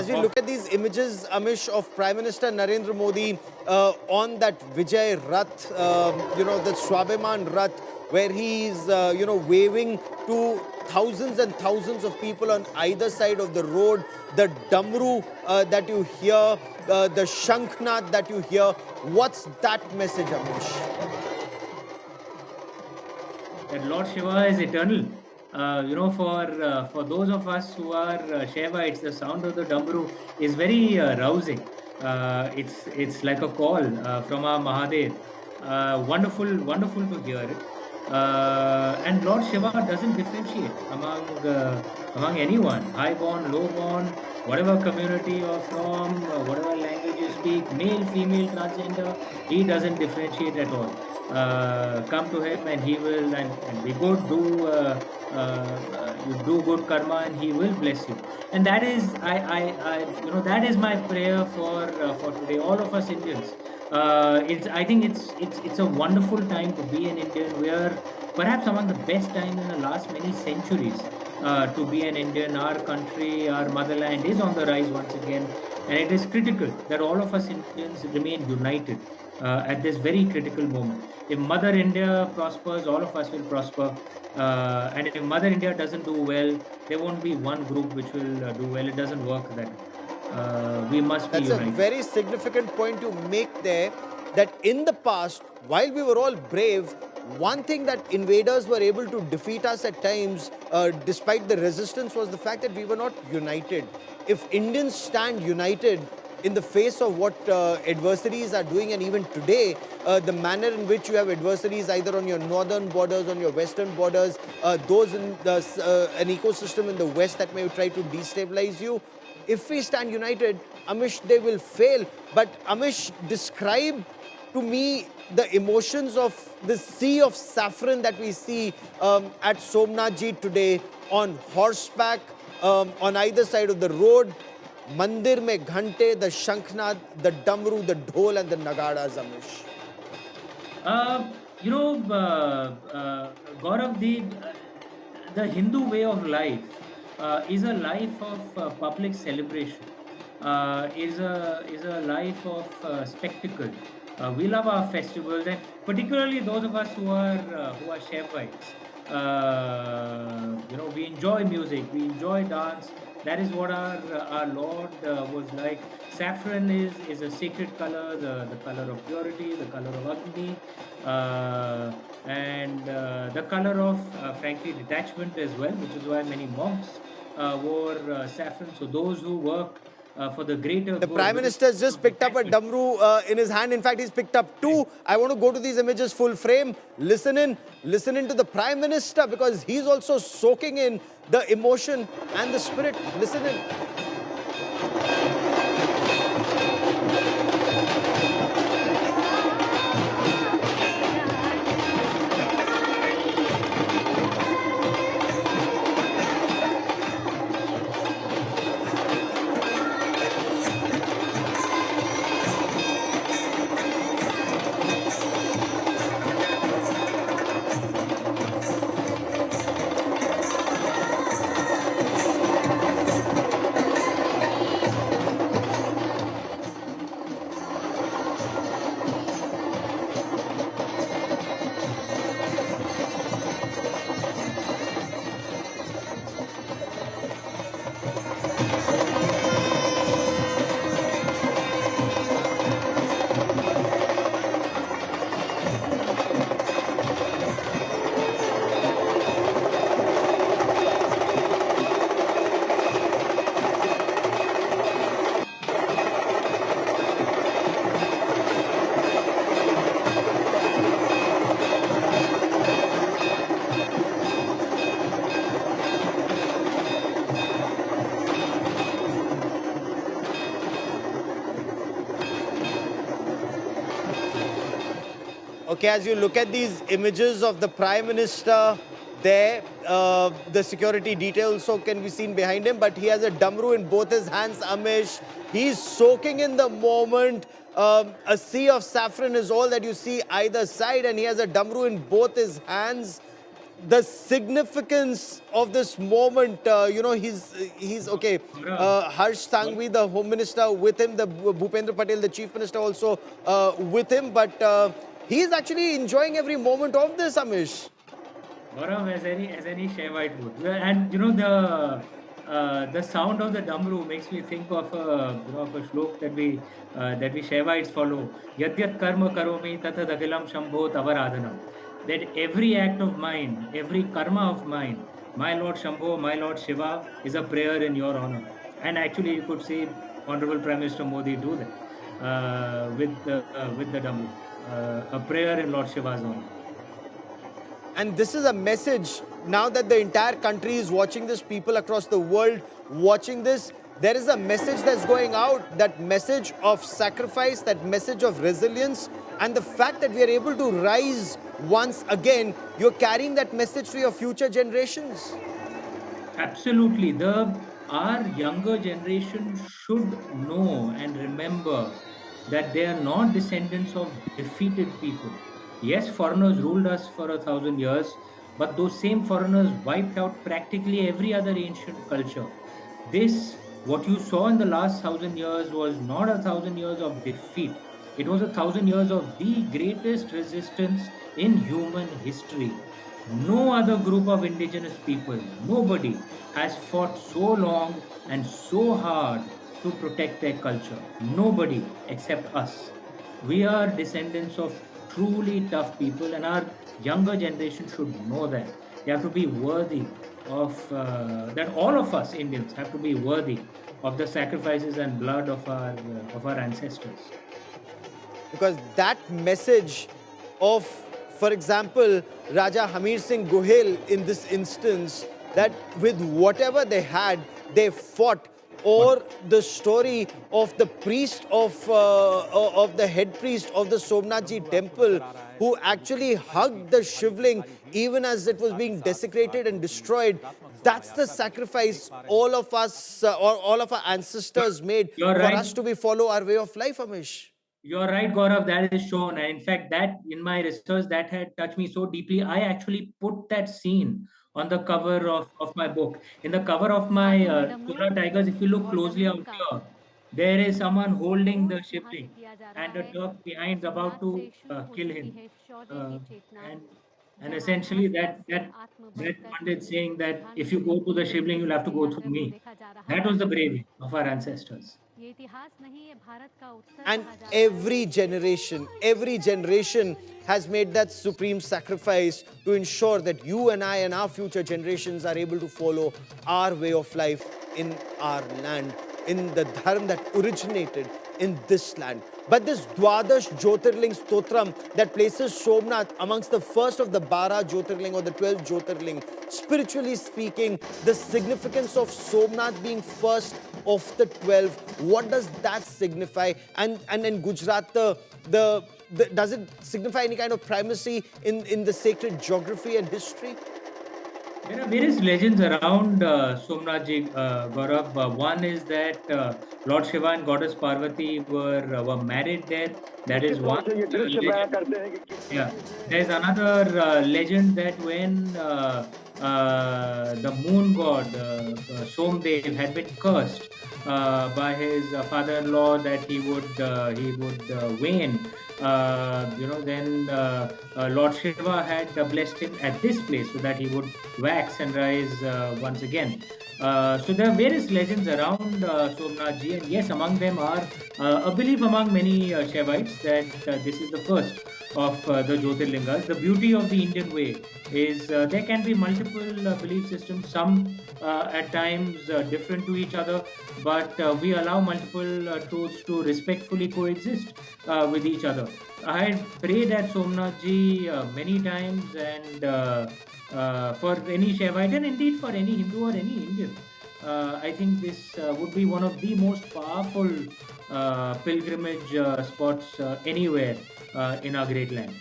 As we look at these images, Amish, of Prime Minister Narendra Modi on that Vijay Rath, the Swabhiman Rath, where he's, waving to thousands and thousands of people on either side of the road, the Damru that you hear, the Shanknath that you hear. What's that message, Amish? That Lord Shiva is eternal. For those of us who are Shaivites, the sound of the Damru is very rousing. It's like a call from our Mahadev. Wonderful to hear it. And Lord Shiva doesn't differentiate among anyone, high born, low born, whatever community you're from, whatever language you speak, male, female, transgender. He doesn't differentiate at all. Come to him and he will and be good, you do good karma and he will bless you. And that is that is my prayer for today, all of us Indians. I think it's a wonderful time to be an Indian. We are perhaps among the best time in the last many centuries to be an Indian. Our country, our motherland is on the rise once again, and it is critical that all of us Indians remain united at this very critical moment. If Mother India prospers, all of us will prosper. And if Mother India doesn't do well, there won't be one group which will do well. It doesn't work that way. We must be united. That's a very significant point to make there, that in the past, while we were all brave, one thing that invaders were able to defeat us at times, despite the resistance, was the fact that we were not united. If Indians stand united in the face of what adversaries are doing, and even today, the manner in which you have adversaries either on your northern borders, on your western borders, those in an ecosystem in the west that may try to destabilize you, if we stand united, Amish, they will fail. But Amish, describe to me the emotions of the sea of saffron that we see at Somnath Ji today, on horseback, on either side of the road. Mandir mein ghante, the Shanknath, the Damru, the Dhol and the Nagadas, Amish. Gaurav, the Hindu way of life is a life of public celebration, is a life of spectacle. We love our festivals, and particularly those of us who are Shaivites. We enjoy music, we enjoy dance. That is what our Lord was like. Saffron is a sacred color, the color of purity, the color of Agni, and the color of, frankly, detachment as well, which is why many monks wore saffron. So those who work for the greater The good, Prime Minister has just picked up a Damru in his hand. In fact, he's picked up two. I want to go to these images full frame. Listen in to the Prime Minister, because he's also soaking in the emotion and the spirit. Listen in. Okay, as you look at these images of the Prime Minister there, the security detail also can be seen behind him, but he has a Damru in both his hands, Amish. He's soaking in the moment. A sea of saffron is all that you see either side, and he has a Damru in both his hands. the significance of this moment. He's okay. Gaurav, Harsh Sanghvi, the Home Minister, with him. The Bhupendra Patel, the Chief Minister, also with him. But he's actually enjoying every moment of this, Amish. Gaurav, as any Shaivite would. And the sound of the Damru makes me think of a shlok that we Shaivites follow. Yadyat karma karomi tatad agilam shambho tavaradhanam. That every act of mine, every karma of mine, my Lord Shambho, my Lord Shiva, is a prayer in your honor. And actually, you could see Honorable Prime Minister Modi do that with the Damru, a prayer in Lord Shiva's honor. And this is a message now that the entire country is watching this, people across the world watching this. There is a message that's going out, that message of sacrifice, that message of resilience, and the fact that we are able to rise once again. You're carrying that message to your future generations. Absolutely. Our younger generation should know and remember that they are not descendants of defeated people. Yes, foreigners ruled us for 1,000 years, but those same foreigners wiped out practically every other ancient culture. What you saw in the last 1,000 years, was not 1,000 years of defeat. It was 1,000 years of the greatest resistance in human history. No other group of indigenous people, nobody has fought so long and so hard to protect their culture. Nobody except us. We are descendants of truly tough people, and our younger generation should know that. They have to be worthy of that. All of us Indians have to be worthy of the sacrifices and blood of our ancestors. Because that message of, for example, Raja Hamir Singh Gohel in this instance, that with whatever they had, they fought, or the story of the priest of the head priest of the Somnath Temple, who actually hugged the shivling even as it was being desecrated and destroyed. That's the sacrifice all of us, or all of our ancestors made You're for right. us to be follow our way of life, Amish. You're right, Gaurav. That is shown, and in fact, that in my research that had touched me so deeply, I actually put that scene on the cover of my book. In the cover of my आगे madam हो Chola Tigers, if you look और closely out दमन का here, there is someone holding को the यहाँ से shivling, किया जा रहा and a है Turk behind about सोमनाथ से to शुरू हो kill चुकी him. है शौर्य की Uh, चेतना and and जहाँ essentially आसपास that से that आत्म that बनकर pandit saying that if you go to प्रधानमंत्री the मोदी shivling, की you'll have to ऐसी go through यात्रा को me. देखा जा रहा That है was the bravery of our ancestors. ये इतिहास नहीं ये भारत का उत्तर And कहा जाता है every generation has made that supreme sacrifice to ensure that you and I and our future generations are able to follow our way of life in our land, in the dharma that originated in this land. But this Dwadash Jyotirling Stotram that places Somnath amongst the first of the Bara Jyotirling or the 12 Jyotirling, spiritually speaking, the significance of Somnath being first of the 12, what does that signify? And in Gujarat, does it signify any kind of primacy in the sacred geography and history? There are various legends around Somnath ji, Gaurav. One is that Lord Shiva and Goddess Parvati were married there. That किस is तौर one से ये दृश्य बयां legend. करते हैं कि किस Yeah, तरीके से there's another legend that when the moon god Somdev had been cursed by his father-in-law that he would wane. Then Lord Shiva had blessed him at this place so that he would wax and rise once again. So there are various legends around Somnath ji, and yes, among them are a belief among many Shaivites that this is the first of the Jyotirlingas. The beauty of the Indian way is there can be multiple belief systems, some at times different to each other, but we allow multiple truths to respectfully coexist with each other. I had prayed at Somnath ji many times, and for any Shaivite and indeed for any Hindu or any Indian. I think this would be one of the most powerful pilgrimage spots anywhere in our great land.